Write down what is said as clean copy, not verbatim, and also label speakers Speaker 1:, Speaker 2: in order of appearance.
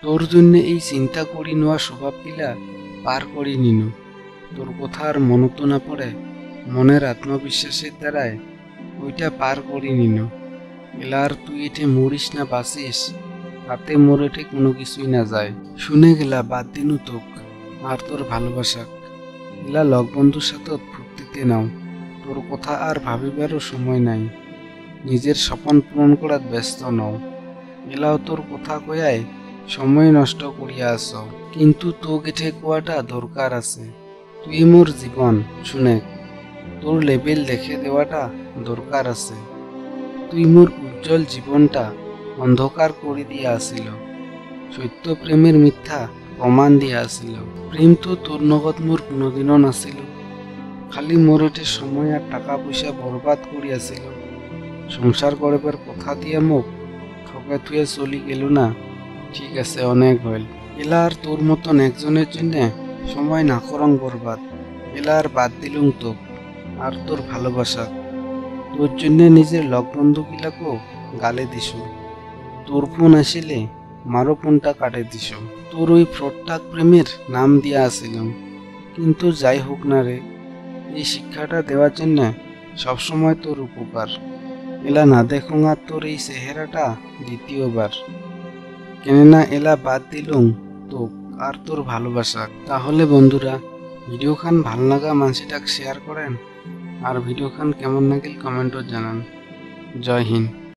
Speaker 1: তোর জন্য এই চিন্তা করি নেওয়া স্বভাব গিলা পার করি নিনু। তোর কথা আর মনত না পড়ে, মনের আত্মবিশ্বাসের দ্বারায় ওইটা পার করি নিনু। এলা আর তুই এঠে মরিস না বাঁচিস, তাতে মোর এঠে কোনো কিছুই না যায়। শুনে গেলা বাদ দিনু তোক আর তোর ভালোবাসাক। এলা লগ বন্ধুর সাথে ফুর্তিতে নাও, তোর কথা আর ভাবিবারও সময় নাই। নিজের স্বপ্ন পূরণ করার ব্যস্ত নও। এলাও তোর কথা কয়ায় সময় নষ্ট করিয়া আস, কিন্তু তোক এঠে কোয়াটা দরকার আছে। তুই মোর জীবন, শুনে তোর লেভেল দেখে দেওয়াটা দরকার আছে। তুই মোর উজ্জ্বল জীবনটা অন্ধকার করে দিয়া আসিল, সত্য প্রেমের মিথ্যা প্রমাণ দিয়া আসিল। প্রেম তো তোর নগদ মোর কোনোদিনও নাছিল, খালি মোর এটে সময় আর টাকা পয়সা বরবাদ করিয়াছিল। সংসার করবার কথা দিয়ে মোক ঠকে থুয়ে চলি গেল না। ঠিক আছে, অনেক হইল। এলা আর তোর মতন একজনের জন্য সময় না করং বরবাদ। এলা আর বাদ দিলুম তোক আর তোর ভালোবাসা। তোর জন্য নিজের লগ বন্ধু গিলাকেও গালে দিস। তোর ফোন আসিলে মারো ফোনটা কাটে দিস। তোর ওই ফ্রডটাক প্রেমের নাম দিয়া আসিলাম, কিন্তু যাই হোক না রে, এই শিক্ষাটা দেওয়ার জন্য সবসময় তোর উপকার। এলা না দেখুন আর তোর এই চেহারাটা দ্বিতীয়বার, কেননা এলা বাদ দিলুম তোক আর তোর ভালোবাসা। তাহলে বন্ধুরা, ভিডিও খান ভাল লাগা মানুষটাকে শেয়ার করেন, আর ভিডিও খান কেমন লাগিল কমেন্টও জানান। জয় হিন্দ।